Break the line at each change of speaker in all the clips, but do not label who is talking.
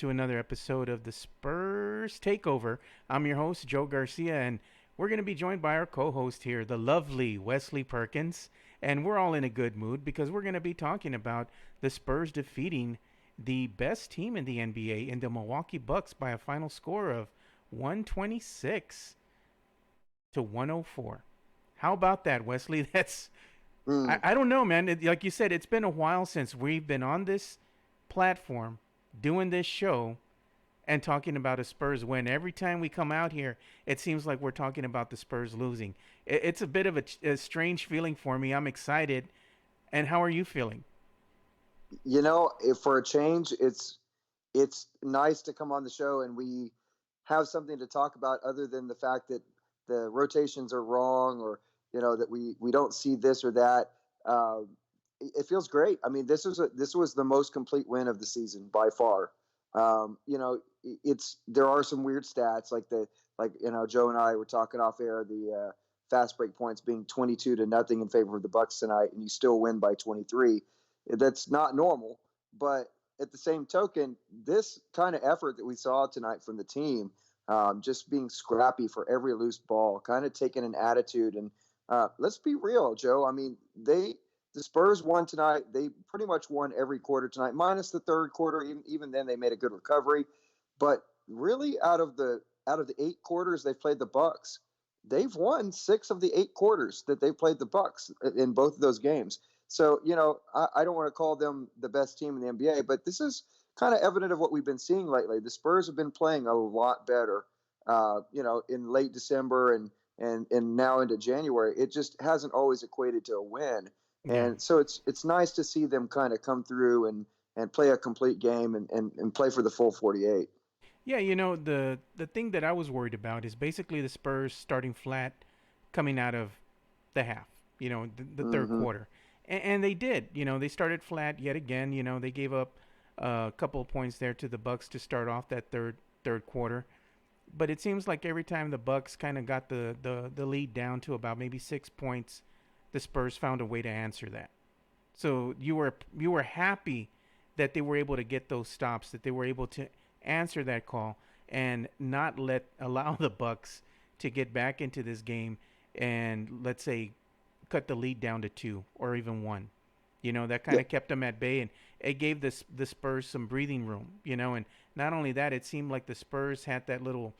to another episode of the Spurs Takeover. I'm your host, Joe Garcia, and we're going to be joined by our co host here, the lovely Wesley Perkins. And we're all in a good mood because we're going to be talking about the Spurs defeating the best team in the NBA in the Milwaukee Bucks by a final score of 126 to 104. How about that, Wesley?
Mm.
I don't know, man. Like you said, it's been a while since we've been on this platform doing this show and talking about a Spurs win. Every time we come out here, it seems like we're talking about the Spurs losing. It's a bit of a strange feeling for me. I'm excited. And how are you feeling?
If for a change, it's nice to come on the show and we have something to talk about other than the fact that the rotations are wrong or that we don't see this or that. It feels great. I mean, this was the most complete win of the season by far. There are some weird stats like Joe and I were talking off air, the fast break points being 22-0 in favor of the Bucks tonight, and you still win by 23. That's not normal, but at the same token, this kind of effort that we saw tonight from the team, just being scrappy for every loose ball, kind of taking an attitude. And let's be real, Joe. I mean, the Spurs won tonight. They pretty much won every quarter tonight, minus the third quarter. Even then, they made a good recovery. But really, out of the 8 quarters they've played the Bucks, they've won 6 of the 8 quarters that they played the Bucks in both of those games. So, I don't want to call them the best team in the NBA, but this is kind of evident of what we've been seeing lately. The Spurs have been playing a lot better, in late December and now into January. It just hasn't always equated to a win.
Yeah.
And so it's nice to see them kind of come through and play a complete game and play for the full 48.
Yeah, the thing that I was worried about is basically the Spurs starting flat coming out of the half, the third
Mm-hmm.
quarter. And they did. They started flat yet again. They gave up a couple of points there to the Bucks to start off that third quarter. But it seems like every time the Bucks kind of got the lead down to about maybe 6 points, the Spurs found a way to answer that. So you were happy that they were able to get those stops, that they were able to answer that call and not allow the Bucks to get back into this game and, let's say, cut the lead down to 2 or even 1. That kind
Yeah.
of kept them at bay, and it gave the Spurs some breathing room. And not only that, it seemed like the Spurs had that little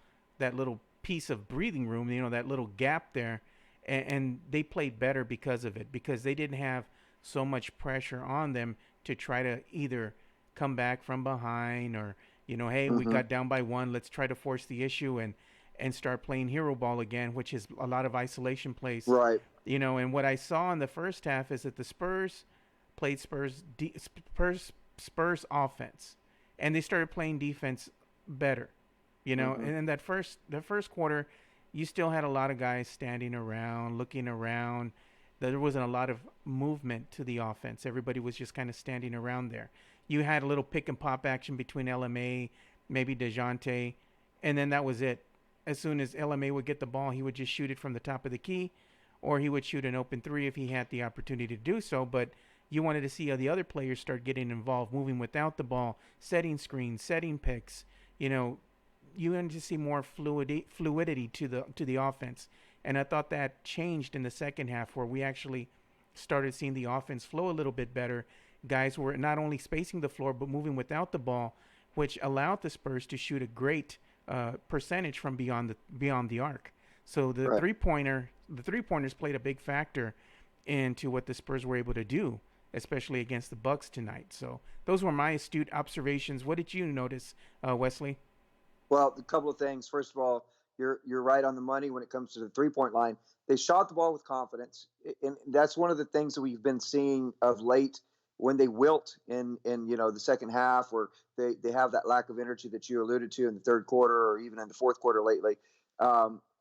piece of breathing room, that little gap there, and they played better because of it, because they didn't have so much pressure on them to try to either come back from behind or, hey, we
Mm-hmm.
got down by 1, let's try to force the issue and start playing hero ball again, which is a lot of isolation plays.
Right.
And what I saw in the first half is that the Spurs played Spurs offense, and they started playing defense better.
Mm-hmm.
And in the first quarter, you still had a lot of guys standing around, looking around. There wasn't a lot of movement to the offense. Everybody was just kind of standing around there. You had a little pick and pop action between LMA, maybe DeJounte, and then that was it. As soon as LMA would get the ball, he would just shoot it from the top of the key, or he would shoot an open three if he had the opportunity to do so. But you wanted to see the other players start getting involved, moving without the ball, setting screens, setting picks. You wanted to see more fluidity to the offense, and I thought that changed in the second half, where we actually started seeing the offense flow a little bit better. Guys were not only spacing the floor but moving without the ball, which allowed the Spurs to shoot a great percentage from beyond the arc. So the
Right.
three pointers played a big factor into what the Spurs were able to do, especially against the Bucks tonight. So those were my astute observations. What did you notice, Wesley?
Well, a couple of things. First of all, you're right on the money when it comes to the 3 point line. They shot the ball with confidence, and that's one of the things that we've been seeing of late when they wilt in the second half, or they have that lack of energy that you alluded to in the third quarter or even in the fourth quarter lately.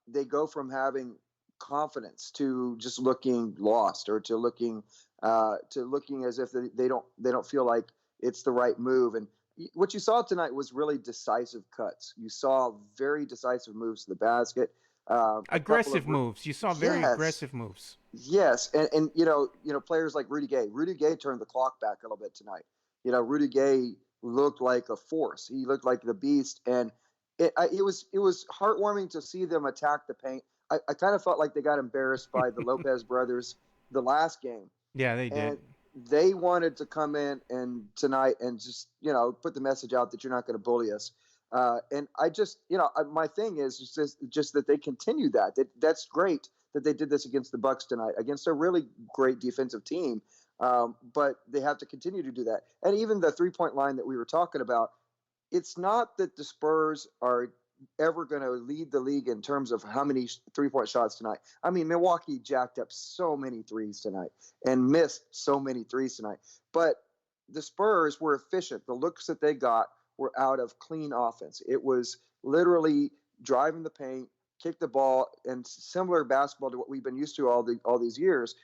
They go from having confidence to just looking lost, or to looking as if they don't feel like it's the right move. And what you saw tonight was really decisive cuts. You saw very decisive moves to the basket. A couple of
Aggressive moves. You saw very
yes,
aggressive moves.
yes, and players like Rudy Gay. Rudy Gay turned the clock back a little bit tonight. Rudy Gay looked like a force. He looked like the beast, and it was heartwarming to see them attack the paint. I kind of felt like they got embarrassed by the Lopez brothers the last game,
Yeah, they did.
and they wanted to come in and tonight and just put the message out that you're not going to bully us. And I just my thing is just that they continue that's great that they did this against the Bucks tonight against a really great defensive team. But they have to continue to do that. And even the 3-point line that we were talking about, it's not that the Spurs are ever going to lead the league in terms of how many 3-point shots tonight. I mean, Milwaukee jacked up so many threes tonight and missed so many threes tonight. But the Spurs were efficient. The looks that they got were out of clean offense. It was literally driving the paint, kick the ball, and similar basketball to what we've been used to all these years.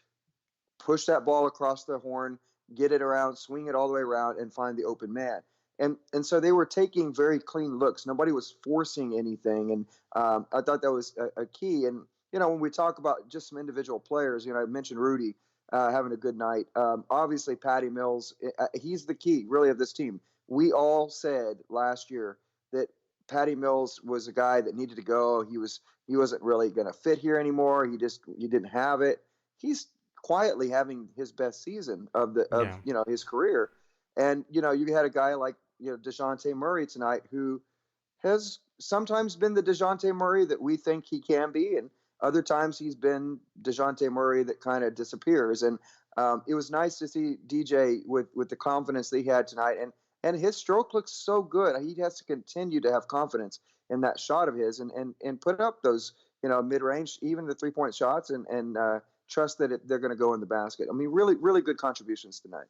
Push that ball across the horn, get it around, swing it all the way around, and find the open man. And so they were taking very clean looks. Nobody was forcing anything, and I thought that was a key. And when we talk about just some individual players, I mentioned Rudy having a good night. Obviously, Patty Mills, he's the key really of this team. We all said last year that Patty Mills was a guy that needed to go. He wasn't really going to fit here anymore. He didn't have it. He's quietly having his best season of
Yeah.
his career. And you had a guy like DeJounte Murray tonight, who has sometimes been the DeJounte Murray that we think he can be, and other times he's been DeJounte Murray that kind of disappears. And it was nice to see DJ with the confidence that he had tonight, and his stroke looks so good. He has to continue to have confidence in that shot of his, and put up those mid range, even the 3-point shots, and trust that they're going to go in the basket. I mean, really, really good contributions tonight.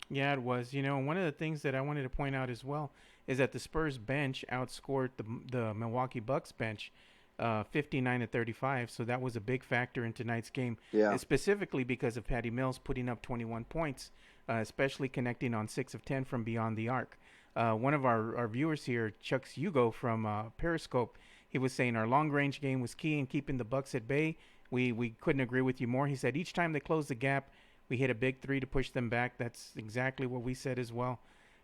Yeah, it was. One of the things that I wanted to point out as well is that the Spurs bench outscored the Milwaukee Bucks bench 59 to 35. So that was a big factor in tonight's game,
Yeah.
specifically because of Patty Mills putting up 21 points, especially connecting on 6 of 10 from beyond the arc. One of our viewers here, Chuck Hugo from Periscope, he was saying our long range game was key in keeping the Bucks at bay. We couldn't agree with you more. He said each time they closed the gap, we hit a big three to push them back. That's exactly what we said as well.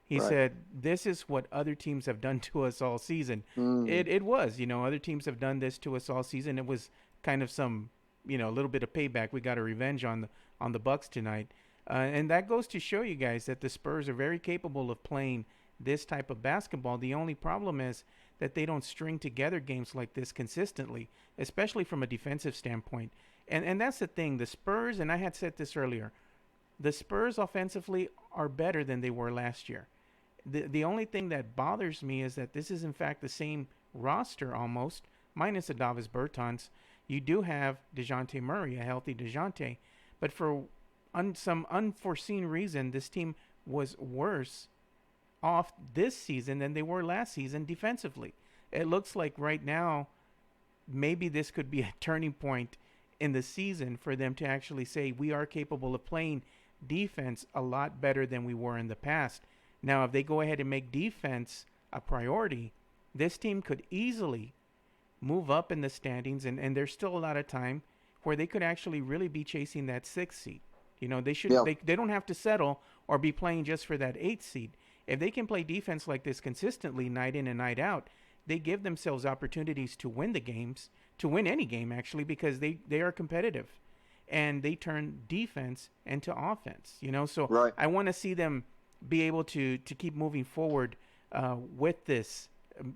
He
Right.
said, "This is what other teams have done to us all season."
Mm.
It was, other teams have done this to us all season. It was kind of some, a little bit of payback. We got a revenge on the Bucks tonight, and that goes to show you guys that the Spurs are very capable of playing this type of basketball. The only problem is that they don't string together games like this consistently, especially from a defensive standpoint. And that's the thing. The Spurs, and I had said this earlier, the Spurs offensively are better than they were last year. The only thing that bothers me is that this is in fact the same roster almost, minus the Davis Bertans. You do have DeJounte Murray, a healthy DeJounte, but for some unforeseen reason, this team was worse off this season than they were last season defensively. It looks like right now maybe this could be a turning point in the season for them to actually say we are capable of playing defense a lot better than we were in the past. Now, if they go ahead and make defense a priority, this team could easily move up in the standings, and there's still a lot of time where they could actually really be chasing that sixth seed. They should
Yeah.
they don't have to settle or be playing just for that eighth seed. If they can play defense like this consistently night in and night out, they give themselves opportunities to win the games, to win any game actually, because they are competitive and they turn defense into offense. So
Right.
I want to see them be able to keep moving forward with this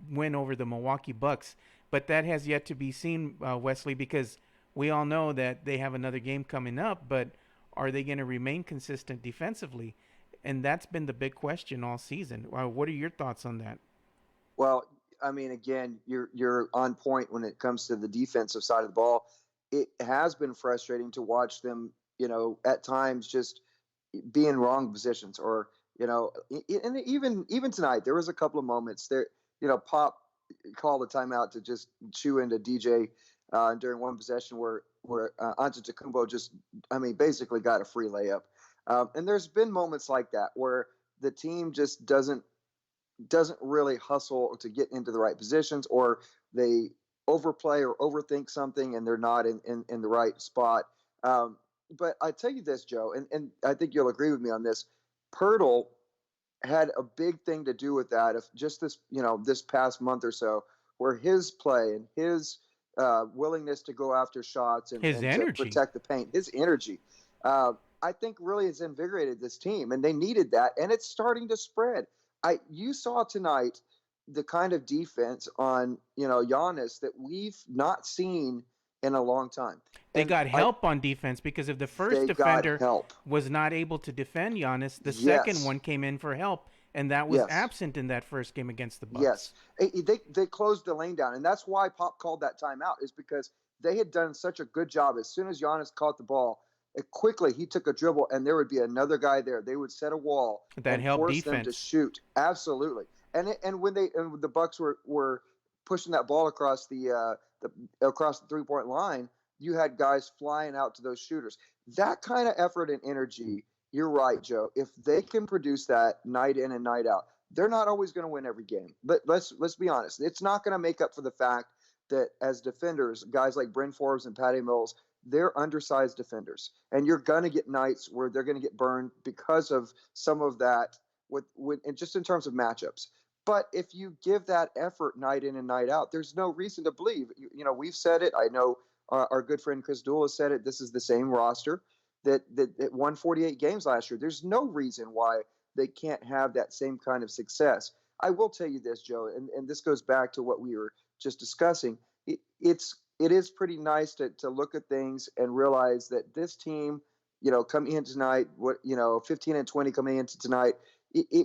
win over the Milwaukee Bucks. But that has yet to be seen, Wesley, because we all know that they have another game coming up. But are they going to remain consistent defensively? And that's been the big question all season. What are your thoughts on that?
Well, I mean, again, you're on point when it comes to the defensive side of the ball. It has been frustrating to watch them, at times just be in wrong positions, or and even tonight there was a couple of moments there. Pop called a timeout to just chew into DJ during one possession where Antetokounmpo just, I mean, basically got a free layup. And there's been moments like that where the team just doesn't really hustle to get into the right positions, or they overplay or overthink something and they're not in the right spot. But I tell you this, Joe, and I think you'll agree with me on this. Pirtle had a big thing to do with that. If just this, this past month or so, where his play and his willingness to go after shots
His
and to
energy.
protect the paint, his energy, uh, I think really has invigorated this team, and they needed that, and it's starting to spread. You saw tonight the kind of defense on Giannis that we've not seen in a long time,
They
and
got help on defense because if the first
they got
defender
help.
was not able to defend Giannis, the second
Yes,
one came in for help, and that was
yes.
absent in that first game against the
Yes,
Bucks.
they closed the lane down, and that's why Pop called that timeout. Is because they had done such a good job. As soon as Giannis caught the ball, quickly he took a dribble, and there would be another guy there. They would set a wall
That
and
helped
force them to
defense.
shoot. Absolutely, and when the Bucks were pushing that ball across the 3 point line, you had guys flying out to those shooters. That kind of effort and energy. You're right, Joe. If they can produce that night in and night out, they're not always going to win every game. But let's be honest. It's not going to make up for the fact that as defenders, guys like Bryn Forbes and Patty Mills, they're undersized defenders, and you're going to get nights where they're going to get burned because of some of that. And just in terms of matchups. But if you give that effort night in and night out, there's no reason to believe. We've said it. I know our good friend Chris Duell has said it. This is the same roster that won 48 games last year. There's no reason why they can't have that same kind of success. I will tell you this, Joe, and this goes back to what we were just discussing. It is pretty nice to look at things and realize that this team, coming in tonight, 15 and 20 coming into tonight,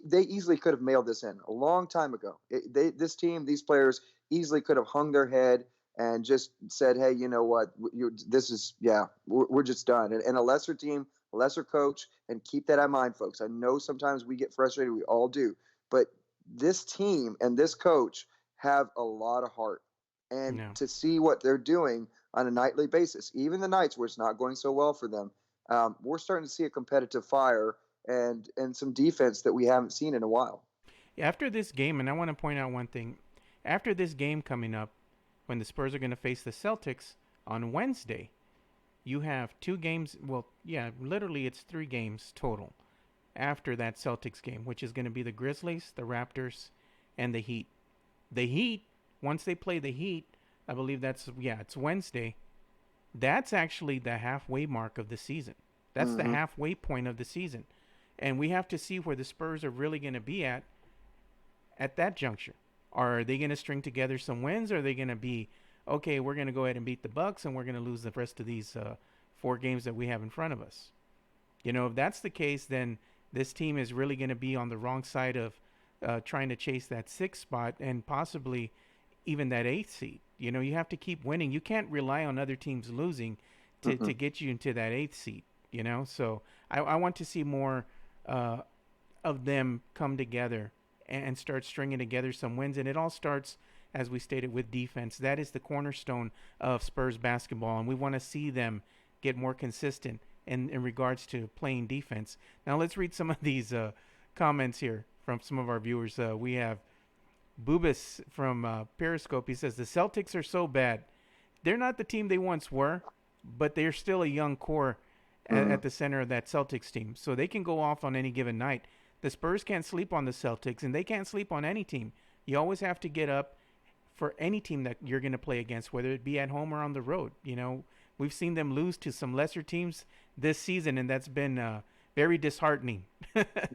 they easily could have mailed this in a long time ago. This team, these players easily could have hung their head and just said, hey, you know what, we're just done. And a lesser team, a lesser coach, and keep that in mind, folks. I know sometimes we get frustrated, we all do, but this team and this coach have a lot of heart. And
No.
to see what they're doing on a nightly basis, even the nights where it's not going so well for them, we're starting to see a competitive fire and some defense that we haven't seen in a while.
After this game, and I want to point out one thing. After this game coming up, when the Spurs are going to face the Celtics on Wednesday, you have 2 games. Well, yeah, literally it's 3 games total after that Celtics game, which is going to be the Grizzlies, the Raptors, and the Heat. The Heat, once they play the Heat, I believe it's Wednesday. That's actually the halfway mark of the season. That's the
Mm-hmm.
halfway point of the season. And we have to see where the Spurs are really going to be at that juncture. Are they going to string together some wins? Or are they going to be, okay, we're going to go ahead and beat the Bucks and we're going to lose the rest of these 4 games that we have in front of us? If that's the case, then this team is really going to be on the wrong side of trying to chase that 6th spot and possibly even that 8th seed. You have to keep winning. You can't rely on other teams losing to
Mm-mm.
get you into that 8th seed. So I want to see more uh, of them come together and start stringing together some wins. And it all starts, as we stated, with defense. That is the cornerstone of Spurs basketball, and we want to see them get more consistent in regards to playing defense. Now let's read some of these comments here from some of our viewers. We have Bubis from Periscope. He says the Celtics are so bad. They're not the team they once were, but they're still a young core
Mm-hmm.
at the center of that Celtics team. So they can go off on any given night. The Spurs can't sleep on the Celtics, and they can't sleep on any team. You always have to get up for any team that you're going to play against, whether it be at home or on the road. We've seen them lose to some lesser teams this season, and that's been very disheartening.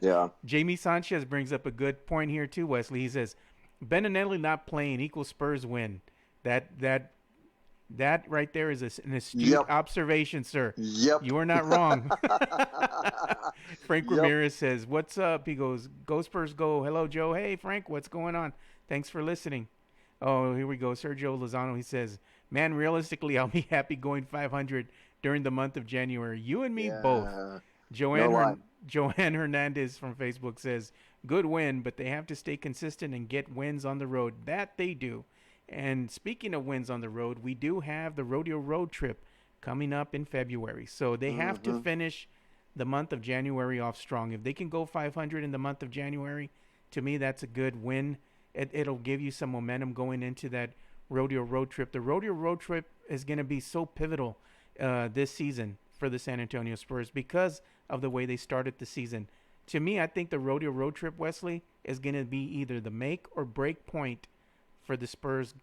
Yeah.
Jamie Sanchez brings up a good point here too, Wesley. He says Beninelli not playing equals Spurs win. That right there is an astute
Yep.
observation, sir.
Yep.
You are not wrong. Frank
Yep.
Ramirez says, "What's up?" He goes, "Go Spurs, go!" Hello, Joe. Hey, Frank, what's going on? Thanks for listening. Oh, here we go. Sergio Lozano. He says, "Man, realistically, I'll be happy going 500 during the month of January. You and me both."
Yeah. No
Joanne
lie.
Joanne Hernandez from Facebook says, "Good win, but they have to stay consistent and get wins on the road. That they do." And speaking of wins on the road, we do have the Rodeo Road Trip coming up in February. So they have to
Mm-hmm.
finish the month of January off strong. If they can go 500 in the month of January, to me, that's a good win. It'll give you some momentum going into that Rodeo Road Trip. The Rodeo Road Trip is going to be so pivotal this season for the San Antonio Spurs because of the way they started the season. To me, I think the rodeo road trip, Wesley, is going to be either the make or break point for the Spurs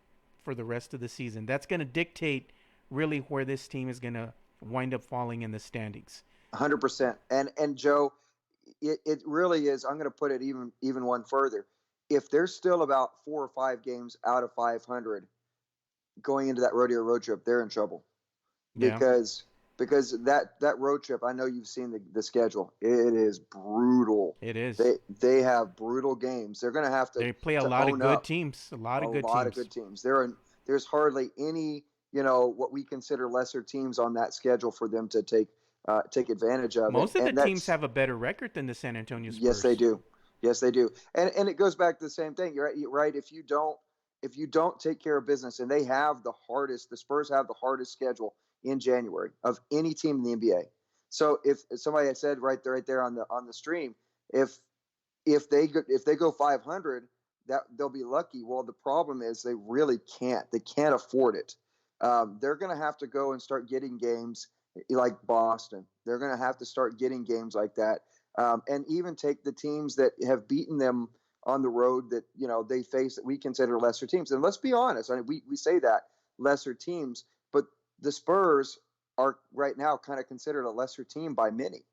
for the rest of the season. That's going to dictate really where this team is going to wind up falling in the standings.
100%. And Joe, it really is. I'm going to put it even one further. If there's still about 4 or 5 games out of 500 going into that rodeo road trip, they're in trouble
Yeah,
because that road trip. I know you've seen the schedule. It is brutal.
it is.
They have brutal games. They're going to have
They play a
to
lot of
own
good
up.
teams. A lot
A
of good
lot of
teams.
good teams. There's hardly any what we consider lesser teams on that schedule for them to take advantage of,
Most of the
and
teams
that's
have a better record than the San Antonio
yes they
Spurs.
do, yes they do, and it goes back to the same thing. You're right. If you don't take care of business, and the Spurs have the hardest schedule in January of any team in the NBA. So if somebody had said right there on the stream, if if they go 500, that they'll be lucky. Well, the problem is they really can't. They can't afford it. They're going to have to go and start getting games like Boston. They're going to have to start getting games like that, and even take the teams that have beaten them on the road that they face that we consider lesser teams. And let's be honest. I mean, we say that lesser teams, but the Spurs are right now kind of considered a lesser team by many,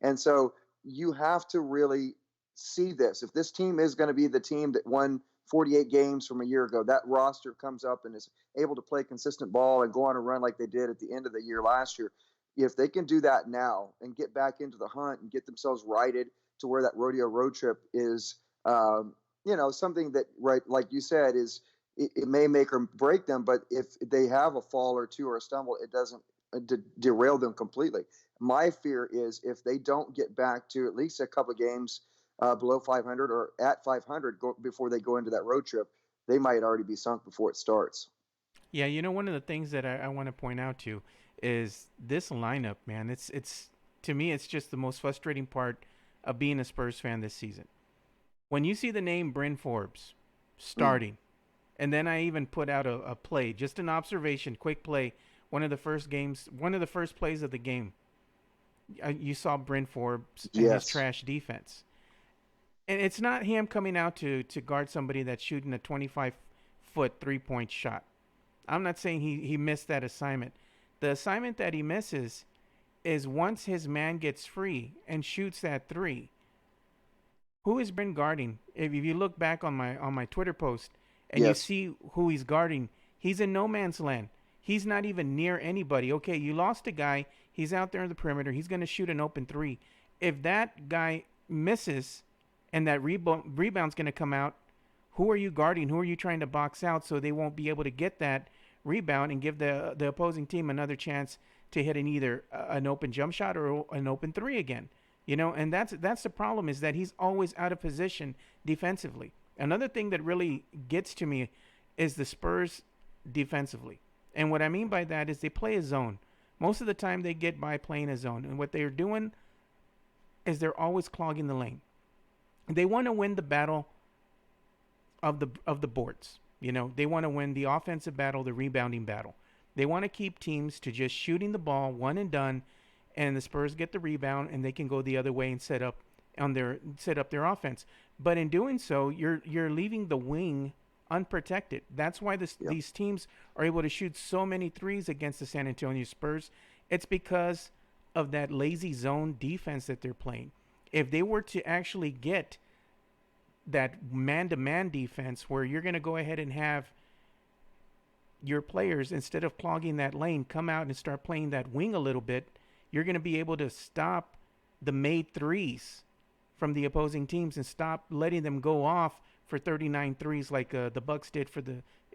and so you have to really see this. If this team is going to be the team that won 48 games from a year ago, that roster comes up and is able to play consistent ball and go on a run like they did at the end of the year last year. If they can do that now and get back into the hunt and get themselves righted to where that rodeo road trip is, something that, right, like you said, it may make or break them. But if they have a fall or two or a stumble, it doesn't derail them completely. My fear is if they don't get back to at least a couple of games below 500 or at 500 before they go into that road trip, they might already be sunk before it starts.
Yeah, one of the things that I want to point out to is this lineup, man. It's to me, it's just the most frustrating part of being a Spurs fan this season. When you see the name Bryn Forbes
Mm.
starting, and then I even put out a play, just an observation, quick play. One of the first plays of the game, you saw Bryn Forbes and his
Yes.
trash defense. And it's not him coming out to guard somebody that's shooting a 25-foot 3-point shot. I'm not saying he missed that assignment. The assignment that he misses is once his man gets free and shoots that three. Who has been guarding? If you look back on my Twitter post and you
Yes.
see who he's guarding, he's in no man's land. He's not even near anybody. Okay, you lost a guy. He's out there in the perimeter. He's going to shoot an open three. If that guy misses and that rebound's going to come out, who are you guarding? Who are you trying to box out so they won't be able to get that rebound and give the opposing team another chance to hit either an open jump shot or an open three again? And that's the problem, is that he's always out of position defensively. Another thing that really gets to me is the Spurs defensively. And what I mean by that is they play a zone. Most of the time they get by playing a zone. And what they're doing is they're always clogging the lane. They want to win the battle of the boards. They want to win the offensive battle, the rebounding battle. They want to keep teams to just shooting the ball one and done, and the Spurs get the rebound and they can go the other way and set up their offense. But in doing so, you're leaving the wing unprotected. That's why
Yep.
these teams are able to shoot so many threes against the San Antonio Spurs. It's because of that lazy zone defense that they're playing. If they were to actually get that man-to-man defense where you're going to go ahead and have your players, instead of clogging that lane, come out and start playing that wing a little bit, you're going to be able to stop the made threes from the opposing teams and stop letting them go off for 39 threes like the Bucks did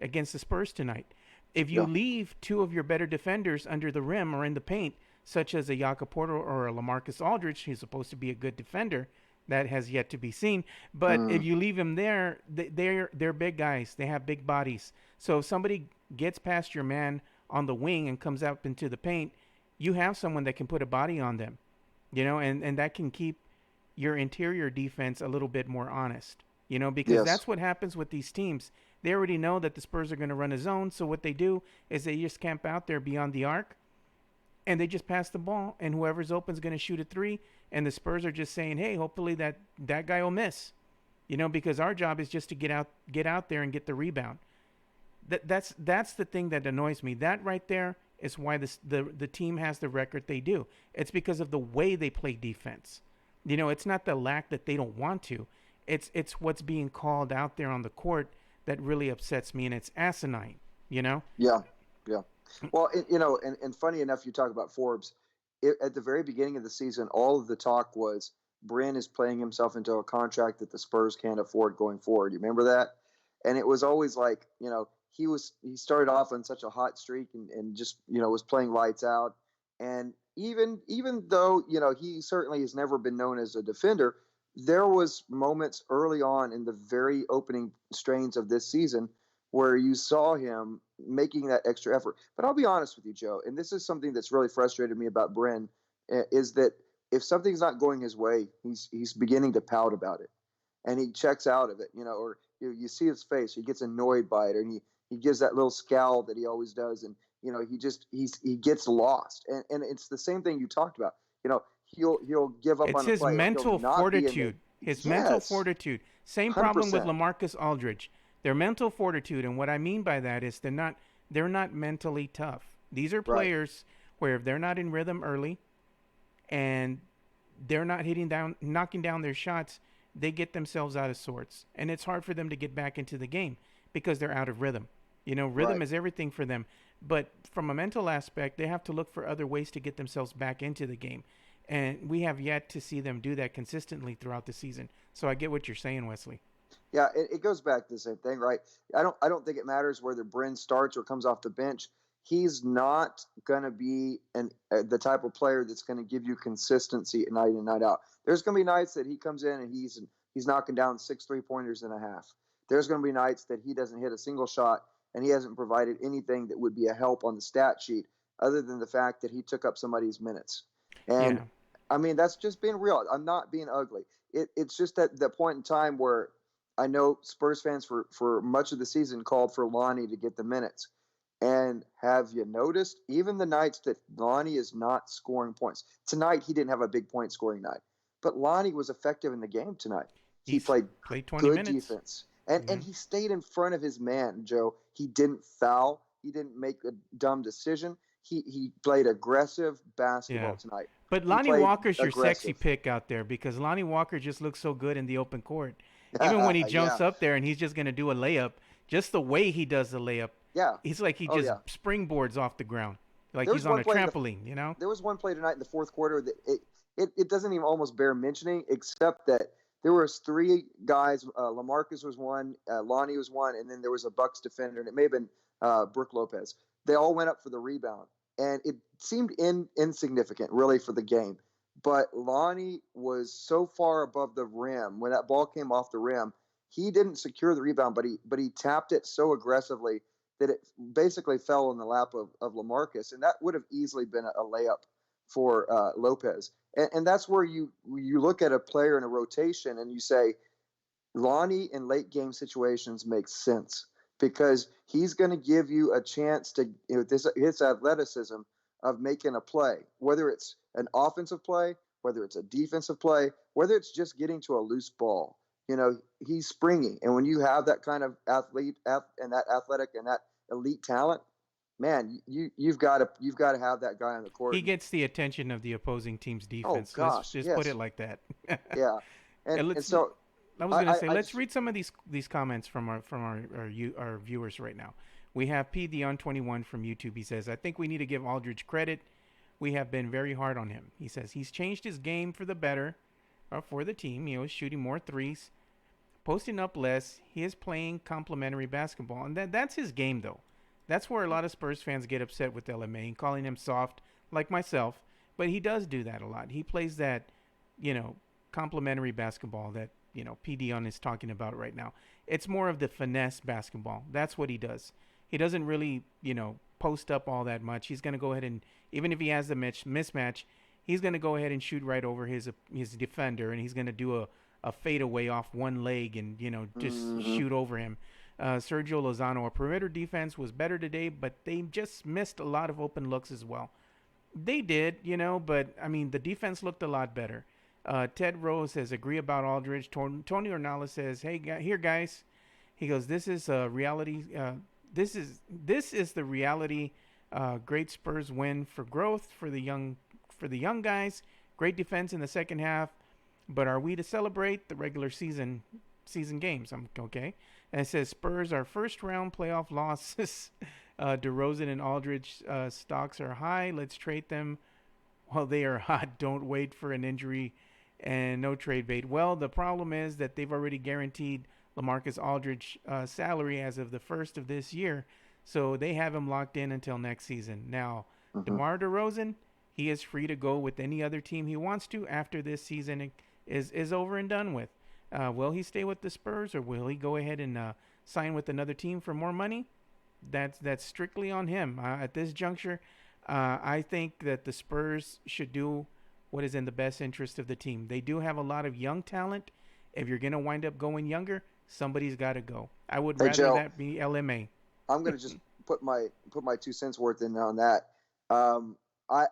against the Spurs tonight. If you
Yeah.
leave two of your better defenders under the rim or in the paint, such as a Jakob Porter or a LaMarcus Aldridge, who's supposed to be a good defender, that has yet to be seen. But if
Mm.
you leave them there, they're big guys. They have big bodies. So if somebody gets past your man on the wing and comes up into the paint, you have someone that can put a body on them, and that can keep your interior defense a little bit more honest, because
Yes.
that's what happens with these teams. They already know that the Spurs are going to run a zone, so what they do is they just camp out there beyond the arc, and they just pass the ball, and whoever's open is going to shoot a three, and the Spurs are just saying, hey, hopefully that guy will miss, because our job is just to get out there and get the rebound. That's the thing that annoys me. That right there is why the team has the record they do. It's because of the way they play defense. It's not the lack that they don't want to. It's what's being called out there on the court that really upsets me, and it's asinine.
Yeah, yeah. Well, and funny enough, you talk about Forbes. At the very beginning of the season, all of the talk was Bryn is playing himself into a contract that the Spurs can't afford going forward. You remember that? And it was always like, he started off on such a hot streak and just, was playing lights out. And even though, he certainly has never been known as a defender, there was moments early on in the very opening strains of this season where you saw him making that extra effort. But I'll be honest with you, Joe, and this is something that's really frustrated me about Bryn, is that if something's not going his way, he's beginning to pout about it, and he checks out of it, or you see his face, he gets annoyed by it, and he gives that little scowl that he always does, and he gets lost, and it's the same thing you talked about. He'll give up
It's
on a
his
play.
mental fortitude.
Yes,
Mental fortitude. Same problem with
100%.
LaMarcus Aldridge. Their mental fortitude, and what I mean by that is they're not mentally tough. These are
Right.
players where if they're not in rhythm early and they're not knocking down their shots, they get themselves out of sorts, and it's hard for them to get back into the game because they're out of rhythm. Rhythm
Right.
is everything for them, but from a mental aspect, they have to look for other ways to get themselves back into the game, and we have yet to see them do that consistently throughout the season. So I get what you're saying, Wesley.
Yeah, it goes back to the same thing, right? I don't think it matters whether Bryn starts or comes off the bench. He's not going to be the type of player that's going to give you consistency night in, night out. There's going to be nights that he comes in and he's knocking down 6 3-pointers and a half. There's going to be nights that he doesn't hit a single shot and he hasn't provided anything that would be a help on the stat sheet other than the fact that he took up somebody's minutes. And
Yeah.
I mean, that's just being real. I'm not being ugly. It's just that the point in time where I know Spurs fans for much of the season called for Lonnie to get the minutes. And have you noticed, even the nights that Lonnie is not scoring points? Tonight, he didn't have a big point scoring night. But Lonnie was effective in the game tonight. He
He's
played
played 20
good
minutes.
defense. And he stayed in front of his man, Joe. He didn't foul. He didn't make a dumb decision. He played aggressive basketball
Yeah.
tonight.
But
He
Lonnie
played
Walker's your sexy
aggressive.
pick out there because Lonnie Walker just looks so good in the open court. Even when he jumps
Yeah.
up there and he's just going to do a layup, just the way he does the layup,
Yeah.
he's like he
Oh,
just
yeah.
springboards off the ground. Like
There
he's
was
on
one
a
play
trampoline.
there was one play tonight in the fourth quarter that it doesn't even almost bear mentioning, except that there was 3 guys. LaMarcus was one, Lonnie was one, and then there was a Bucks defender, and it may have been Brook Lopez. They all went up for the rebound, and it seemed insignificant, really, for the game. But Lonnie was so far above the rim when that ball came off the rim, he didn't secure the rebound, but he tapped it so aggressively that it basically fell in the lap of LaMarcus, and that would have easily been a layup for Lopez. And that's where you look at a player in a rotation and you say Lonnie in late game situations makes sense because he's going to give you a chance to his athleticism of making a play, whether it's an offensive play, whether it's a defensive play, whether it's just getting to a loose ball. He's springy, and when you have that kind of athlete and that athletic and that elite talent, man, you've got to have that guy on the court.
He gets the attention of the opposing team's
Oh
defense. Let's
gosh,
just put it
yes,
like that.
yeah,
And
and
let's.
so
I was gonna
I
say,
I
let's
just
read some of these comments from our viewers right now. We have P Dion 21 from YouTube. He says, "I think we need to give Aldridge credit. We have been very hard on him." He says he's changed his game for the better, for the team. Shooting more threes, posting up less. He is playing complementary basketball, and that's his game though. That's where a lot of Spurs fans get upset with LMA and calling him soft, like myself. But he does do that a lot. He plays that, complementary basketball that P. Dion is talking about right now. It's more of the finesse basketball. That's what he does. He doesn't really, post up all that much. He's going to go ahead and, even if he has the mismatch, he's going to go ahead and shoot right over his defender, and he's going to do a fadeaway off one leg and, just
mm-hmm.
shoot over him. Sergio Lozano, our perimeter defense was better today, but they just missed a lot of open looks as well. They did, but I mean, the defense looked a lot better. Ted Rose says, agree about Aldridge. Tony Ornella says, hey, here, guys. He goes, this is a reality. This is the reality. Great Spurs win for growth for the young guys. Great defense in the second half. But are we to celebrate the regular season games? I'm okay. And it says Spurs are first round playoff losses. DeRozan and Aldridge stocks are high. Let's trade them while they are hot. Don't wait for an injury and no trade bait. Well, the problem is that they've already guaranteed LaMarcus Aldridge salary as of the first of this year, so they have him locked in until next season. Now,
Mm-hmm.
DeMar DeRozan, he is free to go with any other team he wants to after this season is over and done with. Will he stay with the Spurs, or will he go ahead and sign with another team for more money? That's strictly on him. At this juncture, I think that the Spurs should do what is in the best interest of the team. They do have a lot of young talent. If you're gonna wind up going younger, somebody's got to go. I would
Hey
rather
Joe,
that be LMA.
I'm gonna just put my 2 cents worth in on that. Um, I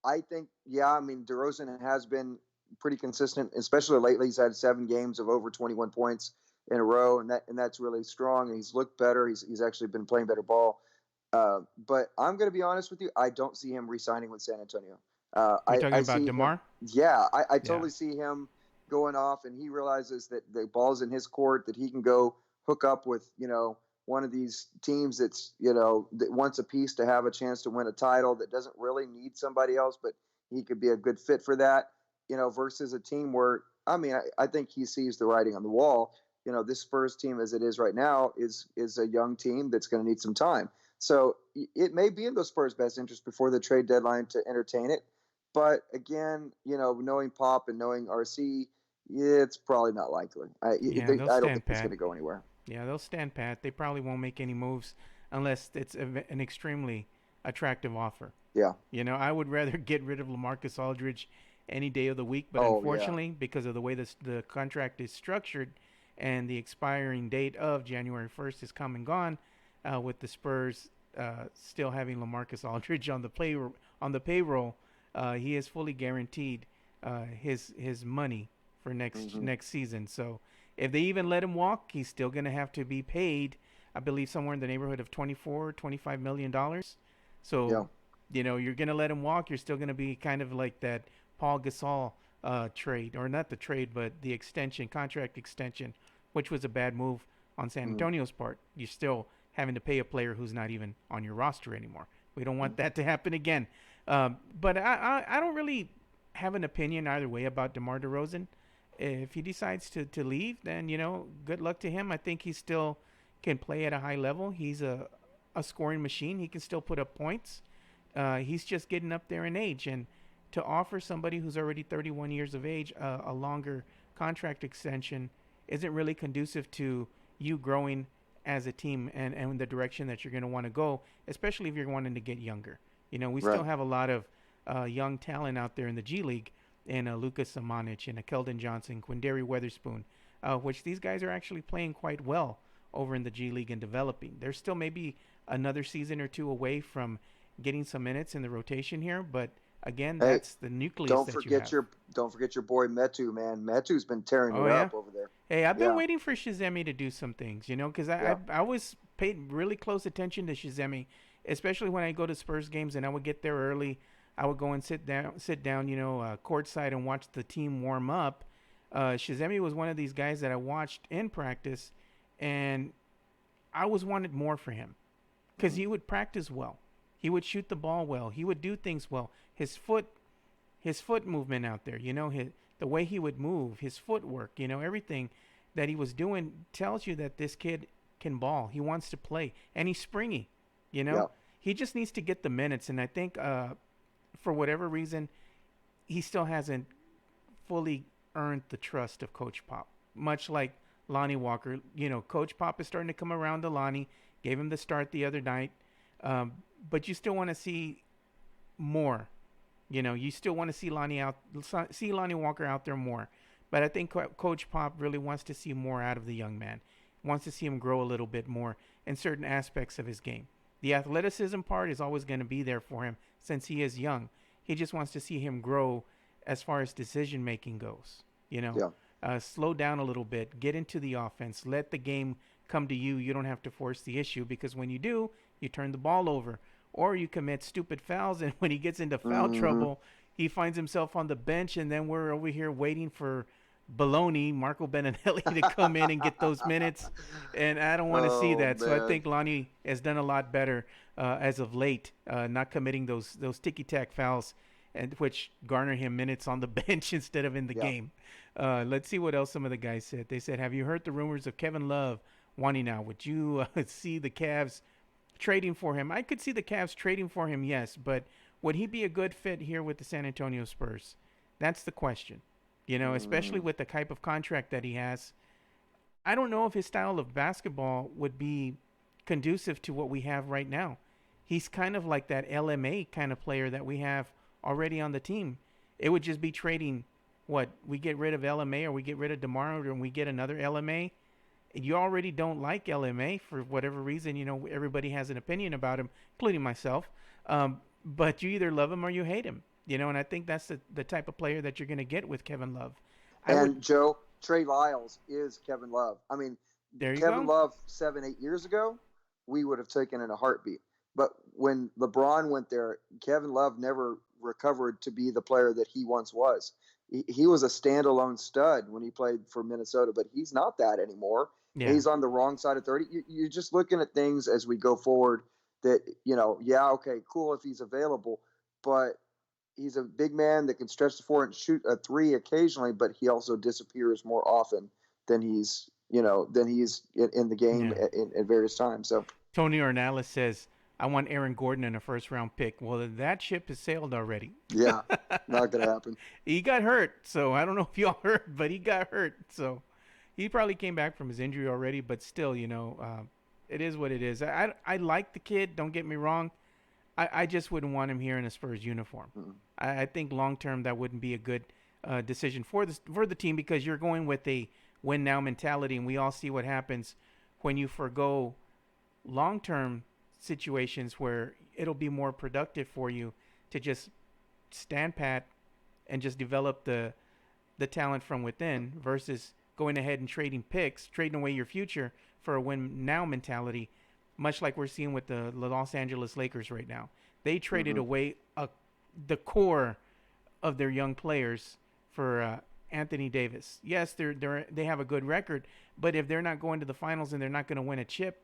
I think, yeah, I mean DeRozan has been pretty consistent, especially lately. He's had 7 games of over 21 points in a row, and that's really strong. He's looked better. He's actually been playing better ball. But I'm going to be honest with you. I don't see him re-signing with San Antonio.
You're
I
talking about
see him.
DeMar?
Yeah, I
Yeah.
totally see him going off, and he realizes that the ball's in his court, that he can go hook up with one of these teams that's that wants a piece to have a chance to win a title, that doesn't really need somebody else, but he could be a good fit for that. Versus a team where, I mean, I think he sees the writing on the wall. This Spurs team as it is right now is a young team that's going to need some time. So it may be in the Spurs' best interest before the trade deadline to entertain it. But again, knowing Pop and knowing RC, yeah, it's probably not likely.
Yeah, they'll
I don't think
stand
it's
pat.
going to go anywhere.
Yeah, they'll stand pat. They probably won't make any moves unless it's an extremely attractive offer.
Yeah.
I would rather get rid of LaMarcus Aldridge any day of the week, but
Oh yeah.
unfortunately, because of the way the contract is structured and the expiring date of January 1st is come and gone, with the Spurs still having LaMarcus Aldridge on the payroll, he is fully guaranteed his money for next
Hmm.
next season. So if they even let him walk, he's still going to have to be paid, I believe, somewhere in the neighborhood of 24, $25 million. So,
Yeah.
you're going to let him walk. You're still going to be kind of like that Paul Gasol trade, or not the trade, but the contract extension, which was a bad move on San
Hmm.
Antonio's part. You're still having to pay a player who's not even on your roster anymore. We don't want that to happen again. But I don't really have an opinion either way about DeMar DeRozan. If he decides to leave, then good luck to him. I think he still can play at a high level. He's a scoring machine. He can still put up points. He's just getting up there in age, and to offer somebody who's already 31 years of age a longer contract extension isn't really conducive to you growing as a team and the direction that you're going to want to go, especially if you're wanting to get younger. We still
Right.
have a lot of young talent out there in the G League, and Lucas Samanic and Keldon Johnson, Quindary Weatherspoon, which these guys are actually playing quite well over in the G League and developing. They're still maybe another season or two away from getting some minutes in the rotation here, but again,
Hey,
that's the nucleus
don't
that you
forget
have.
your don't forget your boy Metu, man. Metu's been tearing
Oh
it
yeah.
up over there.
Hey, I've been
Yeah.
waiting for Shizemi to do some things, because
Yeah.
I was paid really close attention to Shizemi, especially when I go to Spurs games and I would get there early. I would go and sit down, courtside and watch the team warm up. Shizemi was one of these guys that I watched in practice, and I was wanted more for him because
Hmm.
he would practice well, he would shoot the ball well, he would do things well. His foot movement out there, the way he would move, his footwork, everything that he was doing tells you that this kid can ball. He wants to play, and he's springy. You know,
Yeah.
he just needs to get the minutes, and I think for whatever reason, he still hasn't fully earned the trust of Coach Pop. Much like Lonnie Walker, Coach Pop is starting to come around to Lonnie. Gave him the start the other night, um, but you still want to see more. You still want to see Lonnie Walker out there more. But I think Coach Pop really wants to see more out of the young man. Wants to see him grow a little bit more in certain aspects of his game. The athleticism part is always going to be there for him since he is young. He just wants to see him grow as far as decision making goes. You know,
Yeah.
slow down a little bit, get into the offense, let the game come to you. You don't have to force the issue, because when you do, you turn the ball over or you commit stupid fouls. And when he gets into foul
Mm-hmm.
trouble, he finds himself on the bench, and then we're over here waiting for Baloney, Marco Beninelli, to come in and get those minutes. And I don't want to see
Oh
that. So I
man.
think Lonnie has done a lot better as of late, not committing those ticky tack fouls, and which garner him minutes on the bench instead of in the
Yeah.
game. Let's see what else some of the guys said. They said, "Have you heard the rumors of Kevin Love wanting out? Would you see the Cavs trading for him?" I could see the Cavs trading for him, yes, but would he be a good fit here with the San Antonio Spurs? That's the question. You know, especially
Mm,
with the type of contract that he has. I don't know if his style of basketball would be conducive to what we have right now. He's kind of like that LMA kind of player that we have already on the team. It would just be trading what we get rid of LMA, or we get rid of DeMar, and we get another LMA. You already don't like LMA for whatever reason. You know, everybody has an opinion about him, including myself. But you either love him or you hate him. You know, and I think that's the type of player that you're going to get with Kevin Love. I would.
and Joe, Trey Lyles is Kevin Love. I mean,
There you
Kevin
go.
Love 7, 8 years ago, we would have taken in a heartbeat. But when LeBron went there, Kevin Love never recovered to be the player that he once was. He was a standalone stud when he played for Minnesota, but he's not that anymore.
Yeah.
He's on the wrong side of 30. You're just looking at things as we go forward that, yeah, okay, cool if he's available, but he's a big man that can stretch the floor and shoot a three occasionally, but he also disappears more often than he's in the game
Yeah.
at various times. So
Tony Ornalis says, "I want Aaron Gordon in a first round pick." Well, that ship has sailed already.
yeah, not gonna happen.
He got hurt, so I don't know if y'all heard, but he got hurt. So he probably came back from his injury already, but still, it is what it is. I like the kid. Don't get me wrong. I just wouldn't want him here in a Spurs uniform.
Mm.
I think long term that wouldn't be a good decision for the team, because you're going with a win now mentality, and we all see what happens when you forego long term situations where it'll be more productive for you to just stand pat and just develop the talent from within, versus going ahead and trading picks, trading away your future for a win now mentality, much like we're seeing with the Los Angeles Lakers right now. They traded
Mm-hmm.
away the core of their young players for Anthony Davis. Yes, they have a good record, but if they're not going to the finals and they're not going to win a chip,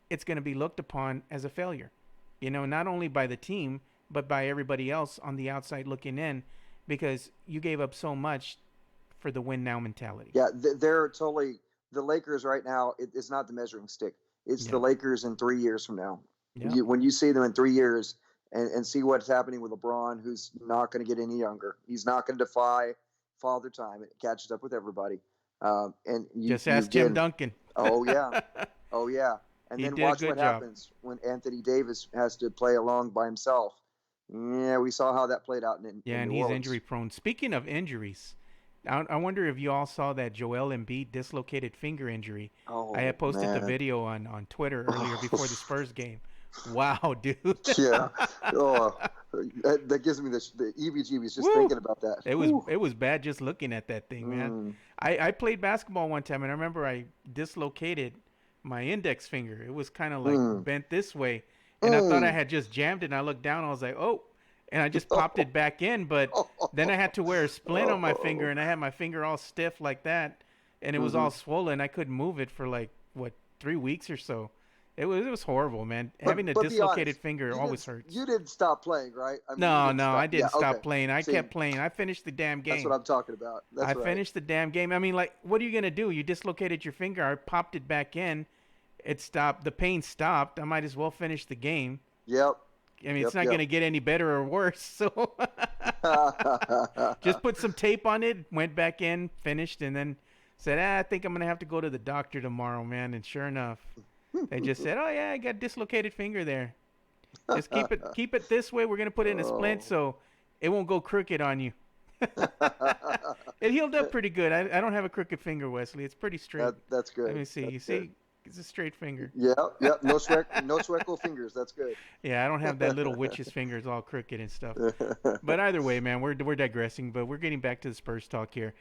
it's going to be looked upon as a failure. You know, not only by the team, but by everybody else on the outside looking in, because you gave up so much for the win now mentality.
Yeah, they're totally the Lakers right now. It's not the measuring stick. It's the
Yeah.
Lakers in 3 years from now.
Yeah.
When you see them in 3 years and see what's happening with LeBron, who's not going to get any younger. He's not going to defy father time. It catches up with everybody. And
Just
you
ask Tim
again,
Duncan.
oh yeah, oh yeah. And
He
then
did a
watch what
good job.
happens when Anthony Davis has to play along by himself. Yeah, we saw how that played out
Yeah,
in
and
New
he's
Orleans.
injury prone. Speaking of injuries, I wonder if you all saw that Joel Embiid dislocated finger injury. I
Oh
had posted the
man.
video on Twitter earlier before the Spurs game. Wow, dude.
Yeah. Oh, that gives me the EBGBs just
Woo!
thinking about that.
It was
Whew.
it was bad just looking at that thing, man.
Mm,
I played basketball one time, and I remember I dislocated my index finger. It was kind of like
mm,
bent this way, and I thought I
mm.
had just jammed it. And I looked down, I was like, oh, and I just popped it back in. But then I had to wear a splint on my finger,
Oh.
and I had my finger all stiff like that, and it was
Mm-hmm.
all swollen. I couldn't move it for like what 3 weeks or so. It was horrible, man.
But
Having a
be
dislocated
honest,
finger always hurts.
you didn't stop playing, right? I mean, you
No,
didn't
no, I
stop. Yeah,
didn't
okay.
stop playing. I
See,
kept playing. I finished the damn
that's what
game.
I'm talking about.
I
That's right.
finished the damn game. I mean, like, what are you gonna do? You dislocated your finger. I popped it back in. It stopped. The pain stopped. I might as well finish the game.
Yep.
I mean, it's
Yep.
not
Yep.
gonna get any better or worse. So just put some tape on it. Went back in, finished, and then said, I think I'm gonna have to go to the doctor tomorrow, man. And sure enough, they just said, oh yeah, I got dislocated finger there. Just keep it this way. We're gonna put it in a splint
Oh.
so it won't go crooked on you. It healed up pretty good. I don't have a crooked finger, Wesley. It's pretty straight.
That's
Let
good.
me see. You
That's good.
see, It's a straight finger.
Yeah, yep. No Sweco fingers. That's good.
Yeah, I don't have that little witch's fingers all crooked and stuff. But either way, man, we're digressing. But we're getting back to the Spurs talk here.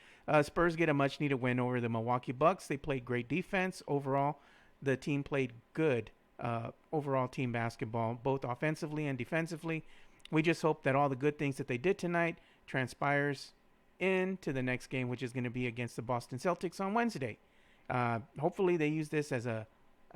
Spurs get a much needed win over the Milwaukee Bucks. They played great defense overall. The team played good overall team basketball, both offensively and defensively. We just hope that all the good things that they did tonight transpires into the next game, which is going to be against the Boston Celtics on Wednesday. Hopefully, they use this as a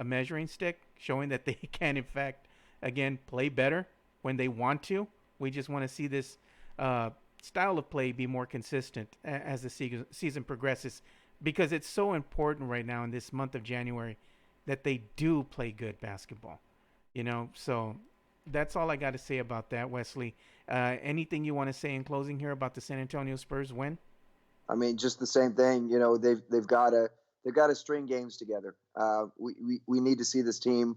measuring stick, showing that they can, in fact, again, play better when they want to. We just want to see this style of play be more consistent as the season progresses, because it's so important right now in this month of January that they do play good basketball. So that's all I got to say about that, Wesley. Anything you want to say in closing here about the San Antonio Spurs win?
I mean, just the same thing. They've got to string games together. We need to see this team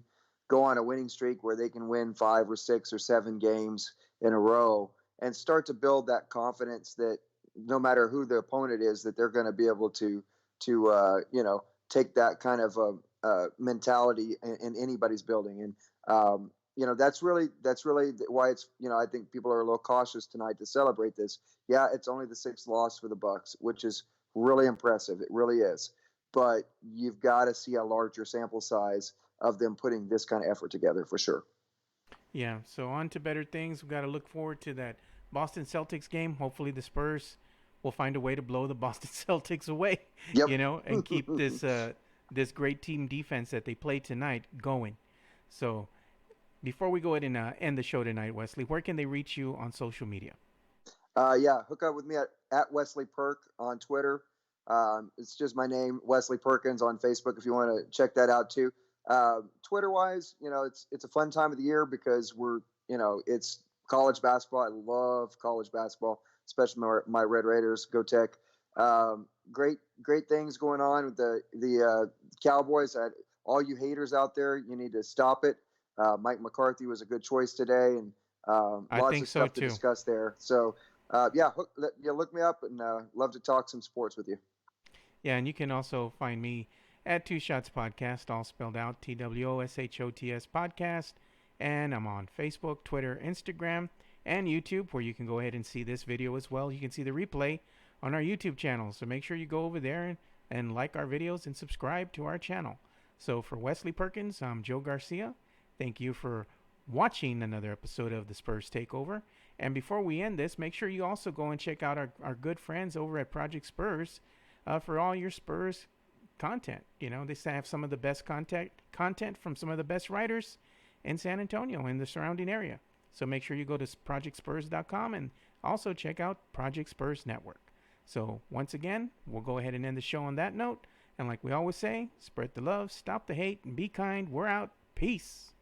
go on a winning streak where they can win 5 or 6 or 7 games in a row and start to build that confidence that no matter who the opponent is, that they're going to be able to take that kind of mentality in anybody's building. And that's really why it's I think people are a little cautious tonight to celebrate this. Yeah, it's only the 6th loss for the Bucks, which is really impressive. It really is. But you've got to see a larger sample size of them putting this kind of effort together for sure.
Yeah, so on to better things. We've got to look forward to that Boston Celtics game. Hopefully the Spurs will find a way to blow the Boston Celtics away,
Yep.
And keep this great team defense that they played tonight going. So before we go ahead and end the show tonight, Wesley, where can they reach you on social media?
Hook up with me at Wesley Perk on Twitter. It's just my name, Wesley Perkins, on Facebook if you want to check that out too. Twitter wise, it's a fun time of the year because it's college basketball. I love college basketball, especially my Red Raiders. Go Tech. Great things going on with the Cowboys. All you haters out there, you need to stop it. Mike McCarthy was a good choice today, and lots of stuff to discuss there. So look me up, and love to talk some sports with you.
Yeah, and you can also find me at Two Shots Podcast, all spelled out, TWOSHOTS Podcast. And I'm on Facebook, Twitter, Instagram, and YouTube, where you can go ahead and see this video as well. You can see the replay on our YouTube channel. So make sure you go over there and like our videos and subscribe to our channel. So for Wesley Perkins, I'm Joe Garcia. Thank you for watching another episode of the Spurs Takeover. And before we end this, make sure you also go and check out our good friends over at Project Spurs for all your Spurs content. They have some of the best content from some of the best writers in San Antonio and the surrounding area. So make sure you go to projectspurs.com and also check out Project Spurs Network. So once again, we'll go ahead and end the show on that note. And like we always say, spread the love, stop the hate, and be kind. We're out. Peace.